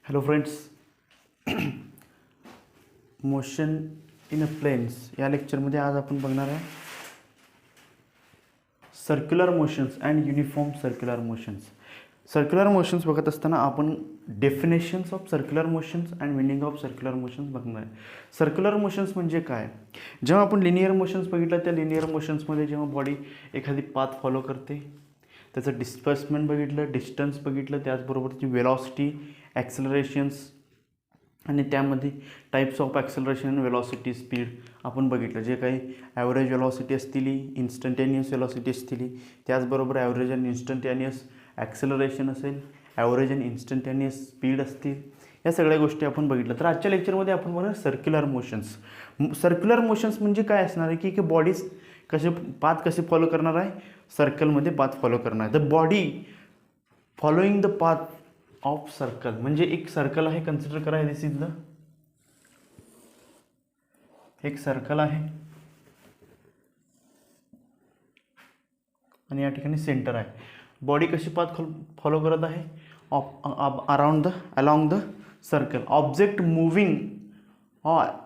Hello friends, motion in a planes या लेक्चरमध्ये आज आपण बघणार आहे circular motions and uniform circular motions. Circular motions बघत असताना आपण definitions of circular motions and meaning of circular motions बघणार आहे. सर्क्युलर मोशन्स म्हणजे काय? जेव्हा आपण लिनियर मोशन्स बघितलं, त्या लिनियर मोशन्समध्ये जेव्हा बॉडी एखादी पाथ फॉलो करते, त्याचं डिस्प्लेसमेंट बघितलं, डिस्टन्स बघितलं, त्याचबरोबर त्याची वेलॉसिटी, ॲक्सेलरेशन्स आणि त्यामध्ये टाईप्स ऑफ ॲक्सेलरेशन आणि वेलॉसिटी, स्पीड आपण बघितलं. जे काही ॲव्हरेज वेलॉसिटी असतील, इन्स्टंटेनियस वेलॉसिटी असतील, त्याचबरोबर ॲव्हरेज आणि इन्स्टंटेनियस ॲक्सेलरेशन असेल, ॲव्हरेज आणि इन्स्टंटेनियस स्पीड असतील, या सगळ्या गोष्टी आपण बघितलं. तर आजच्या लेक्चरमध्ये आपण बघणार सर्क्युलर मोशन्स. सर्क्युलर मोशन्स म्हणजे काय असणार आहे की बॉडीज कसे फॉलो करणार आहे, सर्कलमध्ये पाथ फॉलो करणार आहे. The body following the path of circle, म्हणजे एक सर्कल आहे, कन्सिडर करा. दिस इज द एक सर्कल आहे आणि या ठिकाणी सेंटर आहे. बॉडी कशी पाथ फॉलो करत आहे, along the circle. Object moving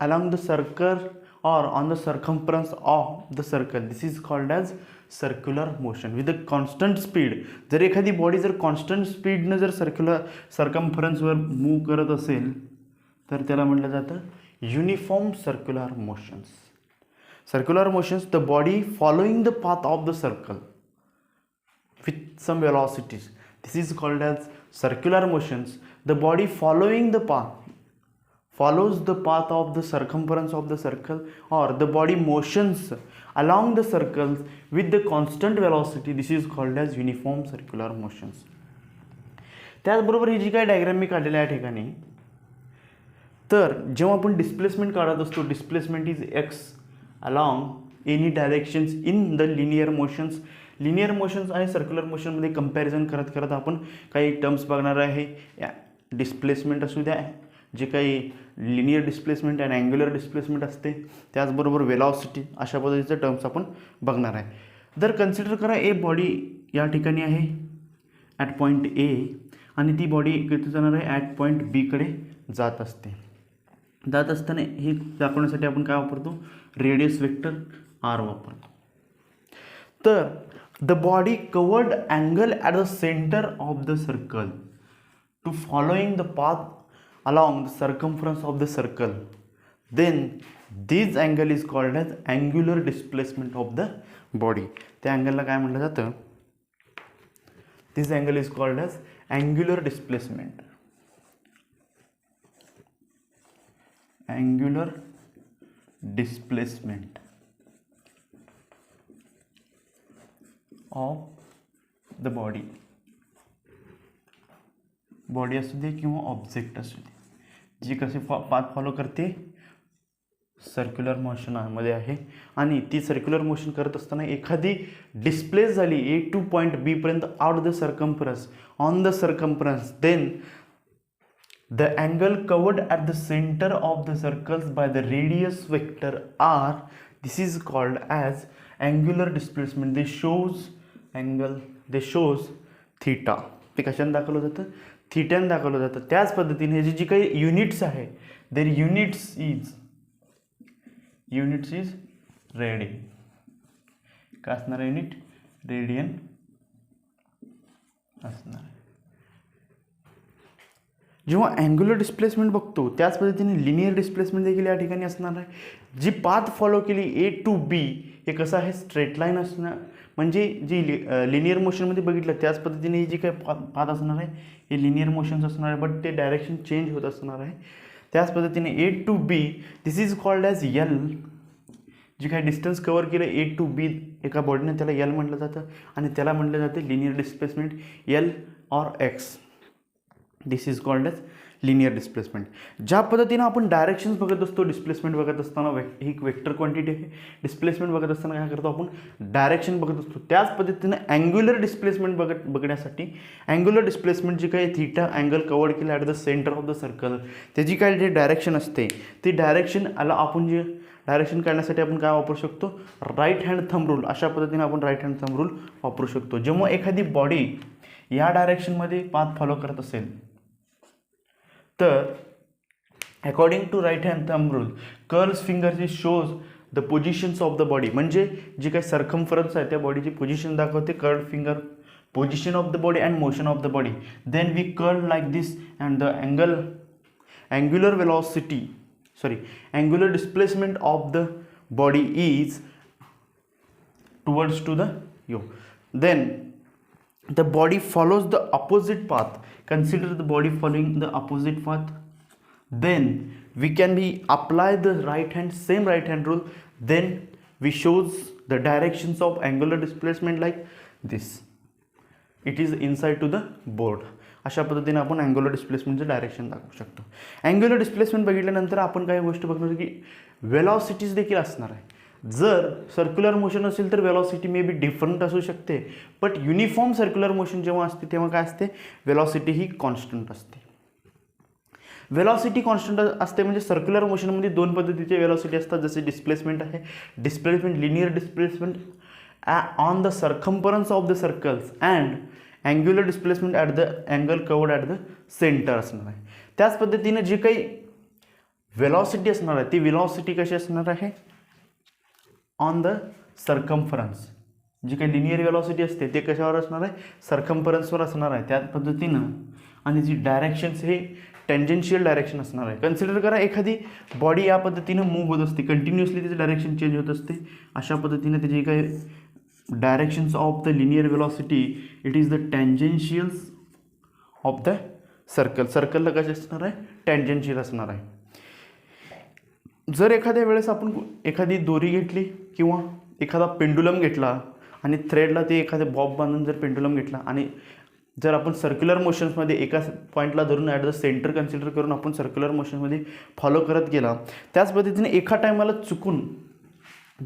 along the circle or on the circumference of the circle, this is called as circular motion with a constant speed. जर एखादी बॉडी जर कॉन्स्टंट स्पीडनं जर सर्कम्फरन्सवर move करत असेल तर त्याला म्हटलं जातं uniform circular motions. Circular motions, the body following the path of the circle with some velocities, this is called as circular motions. The body follows the path of the circumference of the circle, or the body motions along the circles with the constant velocity. This is called as uniform circular motions. त्याचबरोबर ही जी काय diagram मी काढलेली आहे या ठिकाणी, तर जेव्हा आपण displacement काढत असतो, displacement is x along any directions in the linear motions. Linear motions आणि सर्क्युलर मोशनमध्ये कंपॅरिझन करत करत आपण काही टर्म्स बघणार आहे. डिस्प्लेसमेंट असू द्या, जे काही लिनियर डिस्प्लेसमेंट आणि अँग्युलर डिस्प्लेसमेंट असते, त्याचबरोबर वेलॉसिटी, अशा पद्धतीचे टर्म्स आपण बघणार आहे. जर कन्सिडर करा, ए बॉडी या ठिकाणी आहे ॲट पॉईंट ए आणि ती बॉडी किती जाणार आहे, ॲट पॉईंट बीकडे जात असते. जात असताना हे दाखवण्यासाठी आपण काय वापरतो, रेडियस वेक्टर आर वापरतो. तर the body covered angle at the centre of the circle to following the path along the circumference of the circle, then this angle is called as angular displacement of the body. त्या अँगलला काय म्हटलं जातं, this angle is called as angular displacement. Angular displacement of the body. Body असू दे किंवा object असू दे, जी कसे path follow करते, circular मोशनमध्ये आहे. आणि ती सर्क्युलर मोशन करत असताना एखादी डिस्प्लेस झाली ए टू पॉईंट बी पर्यंत out the circumference, on the circumference, then the angle covered at the centre of the circles by the radius vector R, this is called as angular displacement. They shows theta. ते कशाने दाखवलं जातं, थीटाने दाखवलं जातं. त्याच पद्धतीने जी काही युनिट्स आहे, देर युनिट्स इज रेडियन. काय असणार आहे, युनिट रेडियन असणार आहे. जेव्हा अँग्युलर डिस्प्लेसमेंट बघतो, त्याच पद्धतीने लिनियर डिस्प्लेसमेंट देखील या ठिकाणी असणार आहे. जी पाथ फॉलो केली ए टू बी, हे कसं आहे, स्ट्रेट लाईन असणार. म्हणजे जी लिनियर मोशनमध्ये बघितलं त्याच पद्धतीने ही जी काही पाथ असणार आहे, हे लिनियर मोशन्स असणार आहे, बट ते डायरेक्शन चेंज होत असणार आहे. त्याच पद्धतीने A to B, this is called as यल. जी काही डिस्टन्स कवर केलं ए टू बी एका बॉडीने, त्याला यल म्हटलं जातं आणि त्याला म्हटलं जाते linear displacement, L or x. This is called as linear displacement. ज्या पद्धतीनं आपण डायरेक्शन्स बघत असतो, डिस्प्लेसमेंट बघत असताना ही वेक्टर क्वांटिटी आहे, डिस्प्लेसमेंट बघत असताना काय करतो आपण, डायरेक्शन बघत असतो. त्याच पद्धतीनं अँग्युलर डिस्प्लेसमेंट बघण्यासाठी अँग्युलर डिस्प्लेसमेंट जी काही थीटा अँगल कवर्ड केलं at the centre of the circle, त्याची काय जे डायरेक्शन असते, ती डायरेक्शन आपण जे डायरेक्शन काढण्यासाठी आपण काय वापरू शकतो, राईट हँड थंब रूल. अशा पद्धतीने आपण राईट हँड थंब रूल वापरू शकतो. जेव्हा एखादी बॉडी या डायरेक्शनमध्ये पाथ फॉलो करत असेल तर according to right hand thumb rule curls finger shows the positions of the body, म्हणजे जी काही सर्कम्फरन्स आहे त्या बॉडीची पोझिशन दाखवते. Curled finger position of the body and motion of the body. Then we curl like this, and the angular displacement of the body is towards to the yo. Then the body follows the opposite path. Consider the body following the opposite path. Then we can apply the same right hand rule. Then we shows the directions of angular displacement like this. It is inside to the board. अशा पद्धतीने आपण angular डिस्प्लेसमेंटचं direction दाखवू शकतो. Angular displacement बघितल्यानंतर आपण काही गोष्ट बघणार की वेलॉसिटीज देखील असणार आहे. जर सर्क्युलर मोशन असेल तर वेलॉसिटी मे बी डिफरंट असू शकते, बट युनिफॉर्म सर्क्युलर मोशन जेव्हा असते तेव्हा काय असते, वेलॉसिटी ही कॉन्स्टंट असते. वेलॉसिटी कॉन्स्टंट असते म्हणजे सर्क्युलर मोशनमध्ये दोन पद्धतीचे वेलॉसिटी असतात, जसे डिस्प्लेसमेंट आहे, displacement linear displacement on the circumference of the circles and angular displacement at the angle covered at the center असणार आहे. त्याच पद्धतीने जी काही वेलॉसिटी असणार आहे ती वेलॉसिटी कशी असणार आहे, ऑन द सर्कम्फरन्स. जी काही लिनियर वेलॉसिटी असते ते कशावर असणार आहे, सर्कम्फरन्सवर असणार आहे. त्याच पद्धतीनं आणि जी डायरेक्शन्स हे टेंजेन्शियल डायरेक्शन असणार आहे. कन्सिडर करा एखादी बॉडी या पद्धतीनं मूव्ह होत असते, कंटिन्युअसली त्याचं डायरेक्शन चेंज होत असते. अशा पद्धतीने त्याची काही directions of the linear velocity, it is the tangentials of the circle ला कसे असणार आहे, tangential असणार आहे. जर एखाद्या वेळेस आपण एखादी दोरी घेतली किंवा एखादा पेंडुलम घेतला आणि थ्रेडला ते एखादे बॉब बांधून जर पेंडुलम घेतला आणि जर आपण सर्क्युलर मोशन्समध्ये एका पॉईंटला धरून ॲट द सेंटर कन्सिडर करून आपण सर्क्युलर मोशनमध्ये फॉलो करत गेला, त्याच पद्धतीने एका टायमाला चुकून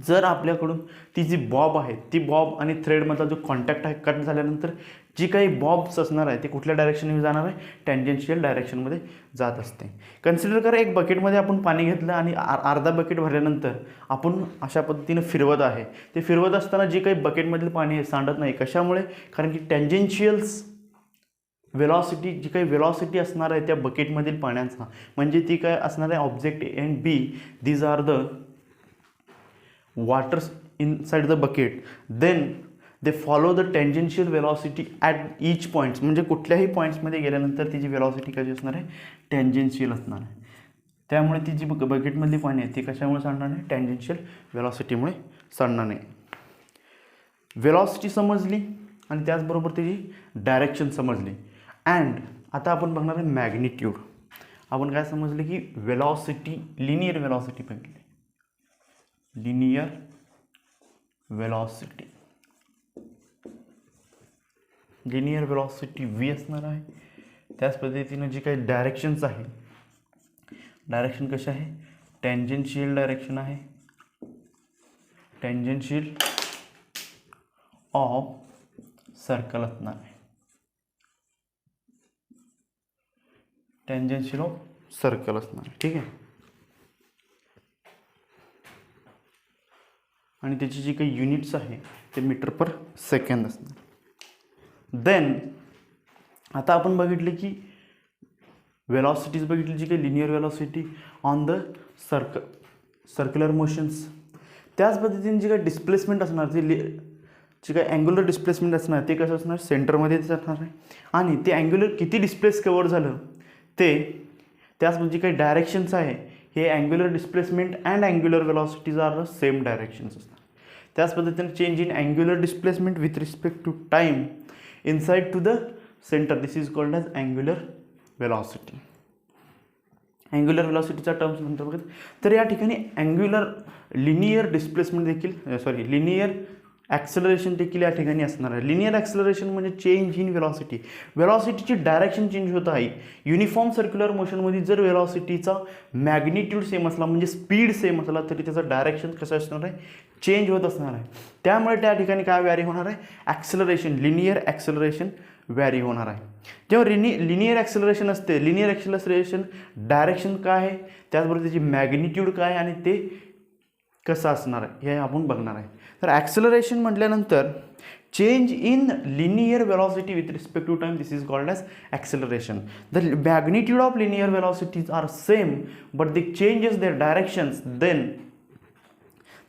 जर आपल्याकडून ती जी बॉब आहे ती बॉब आणि थ्रेडमधला जो कॉन्टॅक्ट आहे कट झाल्यानंतर जी काही बॉब्स असणार आहे ते कुठल्या डायरेक्शनमध्ये जाणार आहे, टँजेन्शियल डायरेक्शनमध्ये जात असते. कन्सिडर करा एक बकेटमध्ये आपण पाणी घेतलं आणि अर्धा बकेट भरल्यानंतर आपण अशा पद्धतीनं फिरवत आहे. ते फिरवत असताना जे काही बकेटमधील पाणी आहे सांडत नाही. कशामुळे, कारण की टँजेन्शियल्स वेलॉसिटी जी काही वेलॉसिटी असणार आहे त्या बकेटमधील पाण्याचा, म्हणजे ती काय असणार आहे, object A and B, these are the waters inside the bucket, then they follow the tangential velocity at each points. म्हणजे कुठल्याही पॉईंट्समध्ये गेल्यानंतर तिची वेलॉसिटी कशी असणार आहे, टँजेन्शियल असणार आहे. त्यामुळे ती जी बकेटमधली पाणी आहे ती कशामुळे सांडणार नाही, टँजेन्शियल वेलॉसिटीमुळे सांडणार नाही. वेलॉसिटी समजली आणि त्याचबरोबर त्याची डायरेक्शन समजली. अँड आता आपण बघणार आहे मॅग्निट्यूड. आपण काय समजले की वेलॉसिटी, लिनियर वेलॉसिटी बघितली, linear velocity, linear velocity v असणार आहे. त्याच पद्धतीनं जी काही डायरेक्शन्स आहे, डायरेक्शन कशी आहे, टँजेन्शियल डायरेक्शन आहे, टँजेन्शियल ऑफ सर्कल असणार आहे, टँजेन्शियल ऑफ सर्कल असणार आहे. ठीक आहे. आणि त्याची जी काही युनिट्स आहे ते मीटर पर सेकंद असणार. देन आता आपण बघितले की वेलॉसिटीज बघितली, जी काही linear velocity on the circular motions. त्याच पद्धतीने जी काही डिस्प्लेसमेंट असणार, जी काही अँग्युलर डिस्प्लेसमेंट असणार ते कसं असणार, सेंटरमध्येच असणार आहे. आणि ते अँग्युलर किती डिस्प्लेस कव्हर झालं ते, त्याच जी काही डायरेक्शन्स आहे हे angular displacement and angular velocities are the same directions असतात. त्याच पद्धतीने change in angular displacement with respect to time inside to the centre, this is called as angular velocity. Angular वेलॉसिटीचा टर्म्स नंतर बघत. तर या ठिकाणी अँग्युलर लिनियर डिस्प्लेसमेंट देखील लिनियर ॲक्सेलरेशन देखील या ठिकाणी असणार आहे. लिनियर ॲक्सेलरेशन म्हणजे चेंज इन वेलॉसिटी, वेलॉसिटीची डायरेक्शन चेंज होत आहे. युनिफॉर्म सर्क्युलर मोशनमध्ये जर वेलॉसिटीचा मॅग्निट्यूड सेम असला म्हणजे स्पीड सेम असला तरी त्याचं डायरेक्शन कसं असणार आहे, चेंज होत असणार आहे. त्यामुळे त्या ठिकाणी काय व्हॅरी होणार आहे, ॲक्सेलरेशन, लिनियर ॲक्सेलरेशन व्हॅरी होणार आहे. जेव्हा लिनियर ॲक्सेलरेशन असते, लिनियर ॲक्सेलरेशन डायरेक्शन काय आहे, त्याचबरोबर त्याची मॅग्निट्यूड काय आणि ते कसं असणार आहे हे आपण बघणार आहे. तर ॲक्सेलरेशन म्हटल्यानंतर change in linear velocity with respect to time, this is called as acceleration. The magnitude of linear velocities are same, but they changes their directions, then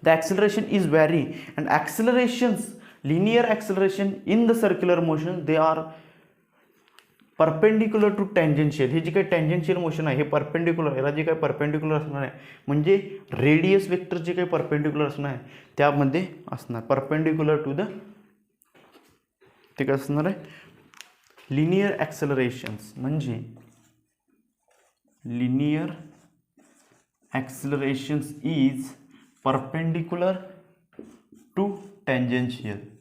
the acceleration is vary. And accelerations, linear acceleration in the circular motion, they are perpendicular to tangential. हे जे काही tangential motion आहे हे perpendicular, याला जे काही perpendicular असणार आहे म्हणजे रेडियस वेक्टर जे काही परपेंडिक्युलर असणार आहे त्यामध्ये असणार परपेंडिक्युलर टू द, ते काय असणार आहे लिनियर ॲक्सेलरेशन्स. म्हणजे linear accelerations is perpendicular to tangential.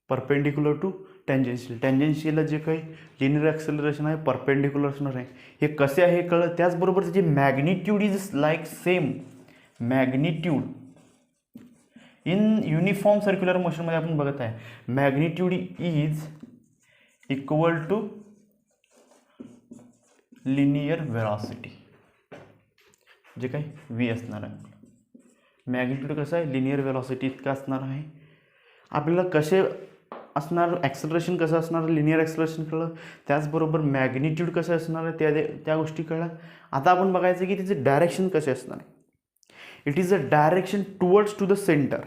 Perpendicular to tangential. टँजेन्शियलला जे काही लिनियर ॲक्सेलरेशन आहे परपेंडिक्युलर असणार आहे. हे कसे आहे हे कळलं. त्याचबरोबर त्याची magnitude is like same. Magnitude in uniform circular मोशनमध्ये आपण बघत आहे magnitude is equal to linear velocity, जे काही व्ही असणार आहे. मॅग्निट्यूड कसं आहे लिनियर वेलॉसिटी इतका असणार आहे. आपल्याला कसे असणार ॲक्सेलरेशन कसं असणार लिनियर ॲक्सेलरेशन कळलं. त्याचबरोबर मॅग्निट्यूड कसं असणार आहे त्या गोष्टी कळल्या. आता आपण बघायचं की त्याचे डायरेक्शन कसे असणार आहे. It is a direction towards to the centre.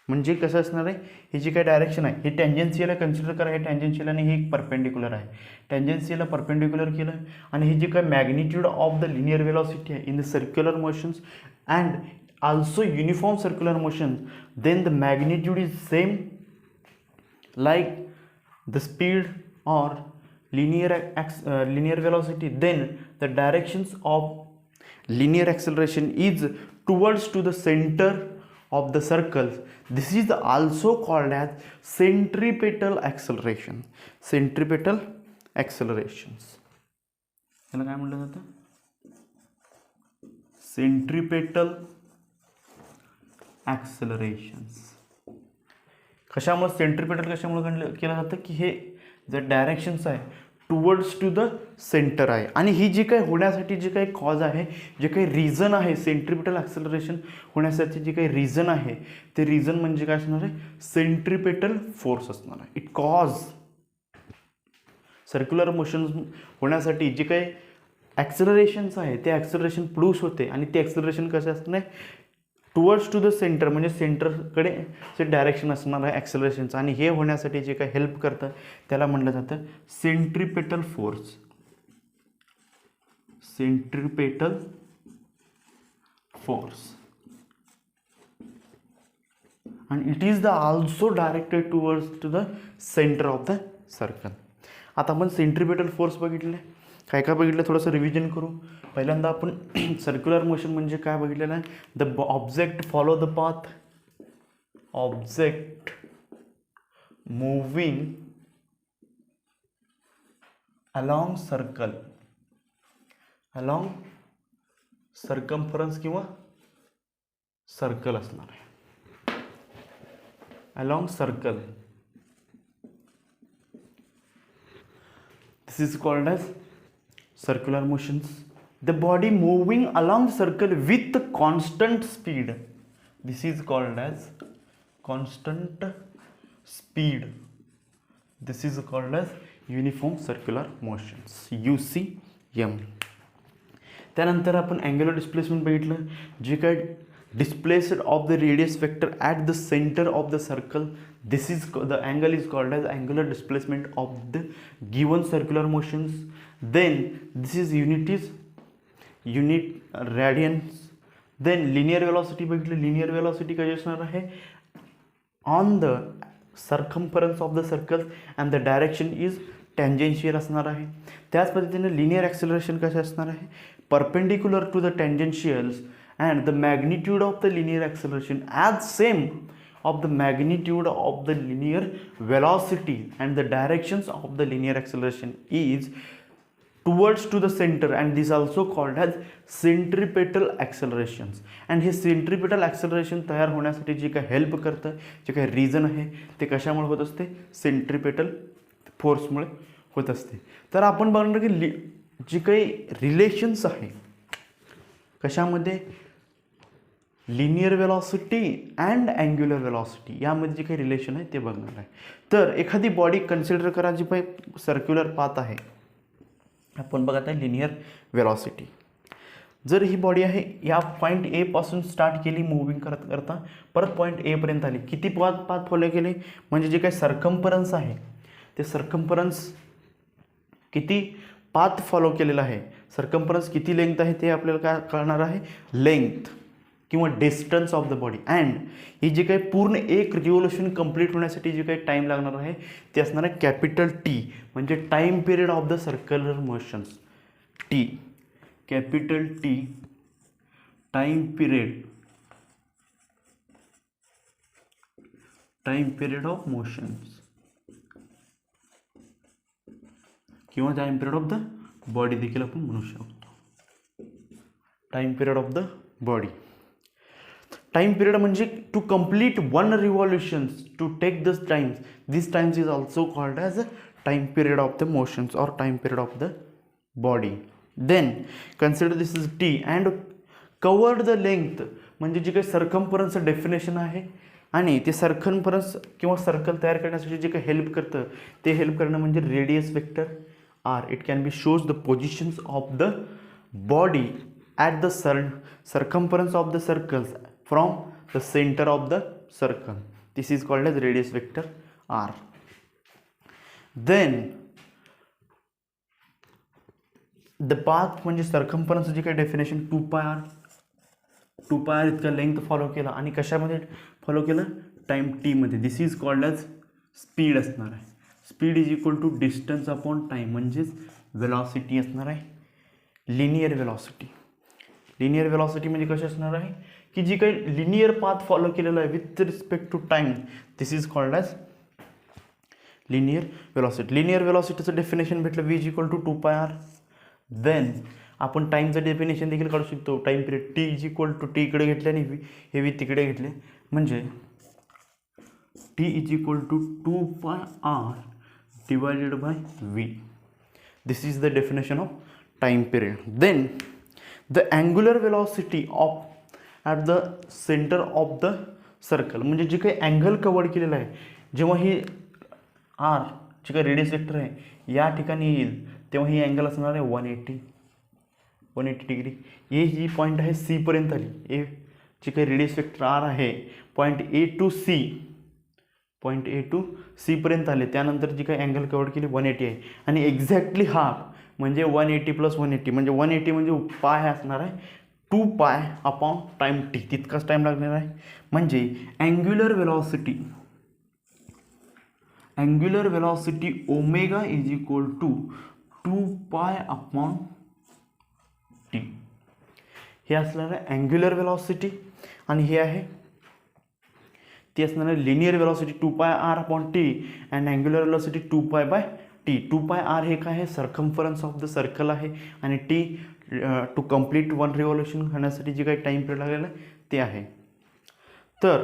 म्हणजे कसं असणार आहे हे जे काही डायरेक्शन आहे हे टँजेन्शियलला कन्सिडर करा. हे टँजेन्शियल आणि हे परपेंडिक्युलर आहे. टँजेन्शियलला परपेंडिक्युलर केलं आणि हे जे काही magnitude of the linear velocity आहे in the circular motions and also uniform circular motion, then the magnitude is same like the speed or linear velocity, then the directions of linear acceleration is towards to the center of the circles. This is also called as centripetal acceleration. Centripetal accelerations याला काय म्हटलं जातं centripetal ॲक्सेलरेशन्स. कशामुळे centripetal कशामुळे केलं जातं की हे जर डायरेक्शन्स आहे टुवर्ड्स टू द सेंटर आहे आणि ही जी काही होण्यासाठी जे काही कॉज आहे जे काही रिझन आहे सेंट्रिपेटल ॲक्सेलरेशन होण्यासाठी जे काही रिझन आहे ते रिझन म्हणजे काय असणार आहे सेंट्रिपेटल फोर्स असणार आहे. इट कॉज सर्क्युलर मोशन होण्यासाठी जे काही ॲक्सेलरेशन्स आहे ते ॲक्सेलरेशन प्रोड्यूस होते आणि ते ॲक्सेलरेशन कसं असणार आहे टुवर्ड्स टू द सेंटर म्हणजे सेंटरकडे जे डायरेक्शन असणार आहे ॲक्सेलरेशनचं आणि हे होण्यासाठी जे काही हेल्प करतं त्याला म्हटलं जातं centripetal force. Centripetal force and it is the also directed towards to the center of the circle. आता आपण सेंट्रिपेटल फोर्स बघितले. काय काय बघितलं थोडंसं रिव्हिजन करू. पहिल्यांदा आपण सर्क्युलर मोशन म्हणजे काय बघितलेलं आहे. The object follow the path. Object moving along circle, along circumference किंवा सर्कल असणार आहे. Along circle, this is called as circular motions. The body moving along the circle with constant speed, this is called as constant speed. This is called as uniform circular motions, UCM. त्यानंतर आपण angular displacement बघितलं. जे काय displaced of the radius vector at the center of the circle, this is the angle is called as angular displacement of the given circular motions. Then this is unit radians. Then linear velocity बघितलं. linear velocity कशी असणार आहे on the circumference of the circle and the direction is tangential असणार आहे. त्याच पद्धतीने linear acceleration कसे असणार आहे perpendicular to the tangentials and the magnitude of the linear acceleration as same of the magnitude of the linear velocity and the directions of the linear acceleration is towards to the center, and this also called as centripetal accelerations. and हे centripetal acceleration तयार होण्यासाठी जे काही help करतं जे काही reason आहे ते कशामुळे होत असते सेंट्रिपेटल फोर्समुळे होत असते. तर आपण बघणार की जे काही रिलेशन्स आहे कशामध्ये linear velocity and angular velocity यामध्ये जे काही रिलेशन आहे ते बघणार आहे. तर एखादी बॉडी कन्सिडर करा जी काही सर्क्युलर पाथ आहे, आपण बघत आहे लिनियर वेलॉसिटी. जर ही बॉडी आहे या पॉईंट ए पासून स्टार्ट केली मूव्हिंग करत करता परत पॉईंट ए पर्यंत आली, किती पाथ फॉलो केले, म्हणजे जे काही सर्कम्फरन्स आहे ते सर्कम्फरन्स किती पाथ फॉलो केलेला आहे, सर्कम्फरन्स किती लेंथ आहे ते आपल्याला काय कळणार आहे, लेंथ किंवा distance of the body. And ही जी काही पूर्ण एक रिव्होल्यूशन कंप्लीट होण्यासाठी जे काही टाईम लागणार आहे ते असणार आहे कॅपिटल टी, म्हणजे time period of the circular motions. T capital T time period of motions किंवा time period of the body देखील आपण म्हणू शकतो. Time period of the body. Time period म्हणजे to complete one revolutions to take this times, this times is also called as a time period of the motions और time period of the body. Then consider this is T and covered the length, म्हणजे जे काही सर्कम्फरन्सचं definition आहे आणि ते circumference किंवा circle तयार करण्यासाठी जे काही हेल्प करतं ते हेल्प करणं म्हणजे radius vector R. It can be shows the positions of the body at the circumference of the circles from the center of the circle. This is called as radius vector r. Then the path म्हणजे circumference जे काही definition 2πr इतका length follow केला आणि कशामध्ये follow केलं, time T मध्ये. This is called as speed असणार आहे. Speed is equal to distance upon time, म्हणजेच वेलॉसिटी असणार आहे लिनियर वेलॉसिटी. लिनियर वेलॉसिटी म्हणजे कशी असणार आहे की जी काही लिनियर पाथ फॉलो केलेला आहे with respect to time, this is called as linear velocity. Linear वेलॉसिटीचं डेफिनेशन भेटलं v is equal to 2πr. Then आपण टाईमचं डेफिनेशन देखील काढू शकतो. Time period T is equal to T इकडे घेतले आणि हे v तिकडे घेतले, म्हणजे T is equal to 2πr divided by v. This is the definition of time period. Then the angular velocity of at the centre of the circle, म्हणजे जे काही अँगल कवर्ड केलेलं आहे, जेव्हा ही आर जे काही रेडियस वेक्टर आहे या ठिकाणी येईल तेव्हा ही अँगल असणार आहे 180 डिग्री. ए जी पॉईंट आहे सी पर्यंत आली, ए जे काही रेडियस वेक्टर आर आहे पॉईंट ए टू सी पर्यंत आले, त्यानंतर जी काही अँगल कवर्ड केली 180 आहे आणि एक्झॅक्टली हाफ म्हणजे 180 + 180 म्हणजे 180 म्हणजे पाय असणार आहे 2π अपॉन टाईम टी, तितकाच टाईम लागणार आहे. म्हणजे angular velocity omega is equal to 2π upon T. हे असणार आहे अँग्युलर वेलॉसिटी आणि हे आहे ती असणार आहे linear velocity 2πr upon T and angular velocity 2π/t. 2πr हे काय आहे, सर्कम्फरन्स ऑफ द सर्कल आहे आणि T to complete one revolution करण्यासाठी जे काही टाईम पिरियड लागलेलं आहे ते आहे. तर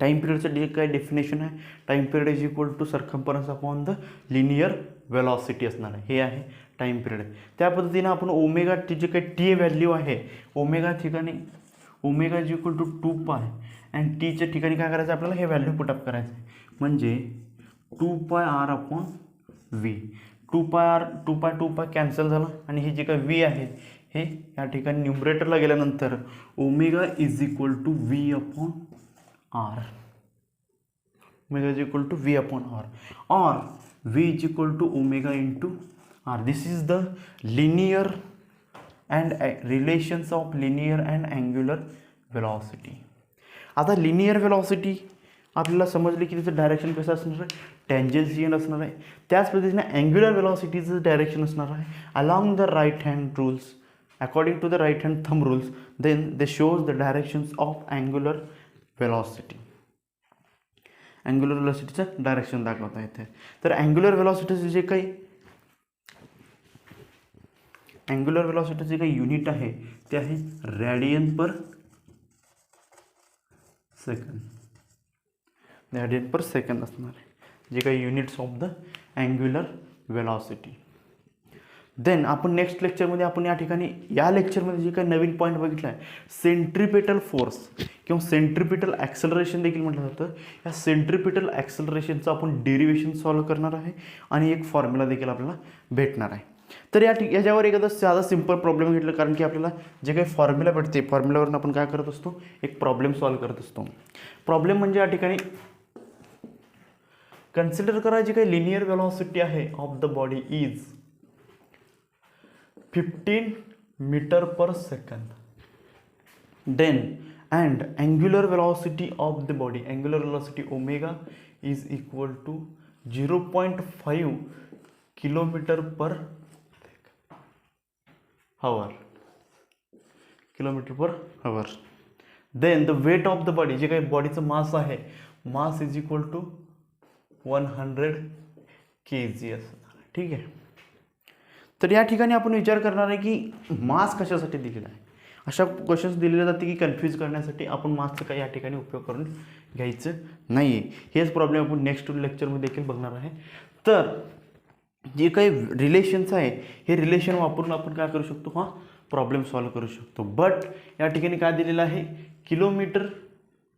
टाईम पिरियडचं जे काही डेफिनेशन आहे, time period is equal to circumference upon the linear velocity असणार आहे, हे आहे टाईम पिरियड. त्या पद्धतीनं आपण ओमेगा टी जे काही टी व्हॅल्यू आहे, ओमेगा ठिकाणी omega is equal to 2π and टीच्या ठिकाणी काय करायचं आपल्याला, हे व्हॅल्यू पुटअप करायचं आहे, म्हणजे 2πr अपॉन v. 2π कॅन्सल झालं आणि हे जे काही v आहे हे या ठिकाणी न्यूमरेटरला गेल्यानंतर omega is equal to v upon r. Omega is equal to v upon r और v is equal to omega into r. This is the linear and relations of linear and angular velocity. आता linear velocity आपल्याला समजली की त्याचं direction कसं असणार आहे, tangential असणार आहे. त्याच पद्धतीने अँग्युलर वेलॉसिटीचं डायरेक्शन असणार आहे along the right hand rules, according to the right hand thumb rules. Then they shows the directions of angular velocity. Angular वेलॉसिटीचं डायरेक्शन दाखवता येते. तर अँग्युलर वेलॉसिटीचं जे काही युनिट आहे ते आहे radian per second. Radian per second असणार आहे जे काही units of the angular velocity. Then आपण नेक्स्ट लेक्चरमध्ये आपण या ठिकाणी या लेक्चरमध्ये जे काही नवीन पॉईंट बघितला आहे, सेंट्रिपेटल फोर्स किंवा सेंट्रिपेटल ॲक्सलरेशन देखील म्हटलं जातं. या सेंट्रिपेटल ॲक्सलरेशनचं आपण डेरिवेशन सॉल्व्ह करणार आहे आणि एक फॉर्म्युला देखील आपल्याला भेटणार आहे. तर याच्यावर एखादा साधा सिंपल प्रॉब्लेम घेतलं, कारण की आपल्याला जे काही फॉर्म्युला भेटते फॉर्म्युलावरून आपण काय करत असतो, एक प्रॉब्लेम सॉल्व्ह करत असतो. प्रॉब्लेम म्हणजे या ठिकाणी कन्सिडर करा जी काही लिनियर वेलॉसिटी आहे of the body is 15 metre per second. Then and angular velocity of the body, angular velocity omega is equal to 0.5 kilometer per hour. Then the weight of the body, जे काही बॉडीचं mass आहे, mass is equal to 100 kg असणार. ठीक आहे. तर या ठिकाणी आपण विचार करणार आहे की मास कशासाठी दिलेला आहे. अशा क्वेश्चन्स दिलेले जाते की कन्फ्यूज करण्यासाठी. आपण मासचा काही या ठिकाणी उपयोग करून घ्यायचं नाही आहे. हेच प्रॉब्लेम आपण नेक्स्ट लेक्चरमध्ये देखील बघणार आहे. तर जे काही रिलेशन्स आहे हे रिलेशन वापरून आपण काय करू शकतो, हा प्रॉब्लेम सॉल्व्ह करू शकतो. बट या ठिकाणी काय दिलेलं आहे, किलोमीटर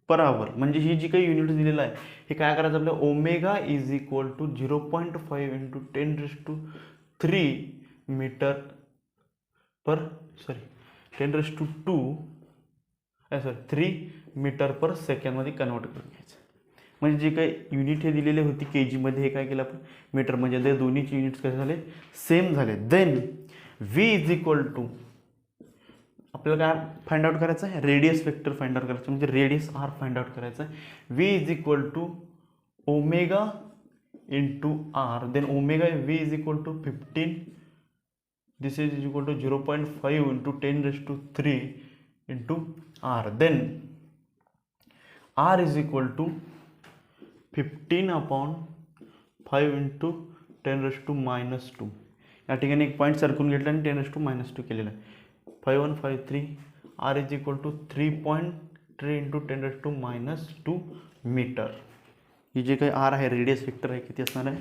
पर आवर, म्हणजे ही जी काही युनिट दिलेलं आहे हे काय करायचं आपल्याला, omega is equal to 0.5 into 10⁻³ metre per 3 metre per सेकंडमध्ये कन्वर्ट करून घ्यायचं. म्हणजे जे काही युनिट हे दिलेले होते के जीमध्ये, हे काय केलं आपण मीटर, म्हणजे ते दोन्हीचे युनिट्स कसे झाले, सेम झाले. Then V is equal to आपल्याला काय फाइंड आउट करायचं आहे, रेडियस वेक्टर फाइंड आउट करायचं, म्हणजे रेडियस आर फाइंड आउट करायचं आहे. V is equal to omega into R. Then omega V is equal to 15, this is equal to 0.5 into 10⁻³ into r. Then r is equal to 15/5 into 10⁻². या ठिकाणी एक point सरकून घेतला आणि 10⁻² केलेला आहे. 5153 r is equal to 3.3 into 10⁻² metre. ही जे काही r आहे, रेडियस वेक्टर आहे, किती असणार आहे,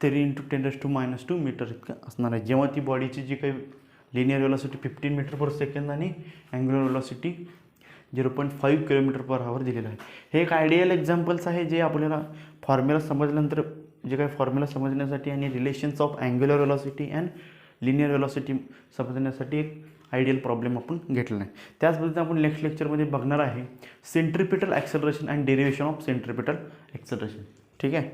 3 into 10⁻² मीटर इतकं असणार आहे. जेव्हा ती बॉडीची जी काही linear velocity 15 metre per second आणि angular velocity 0.5 kilometre per hour दिलेलं आहे. हे एक आयडियल एक्झाम्पल्स आहे जे आपल्याला फॉर्म्युला समजल्यानंतर, जे काही फॉर्म्युला समजण्यासाठी आणि relations of angular velocity and linear velocity समजण्यासाठी एक आयडियल प्रॉब्लेम आपण घेतलेला आहे. त्याच पद्धतीने आपण नेक्स्ट लेक्चरमध्ये बघणार आहे centripetal acceleration and derivation of centripetal acceleration. ठीक आहे.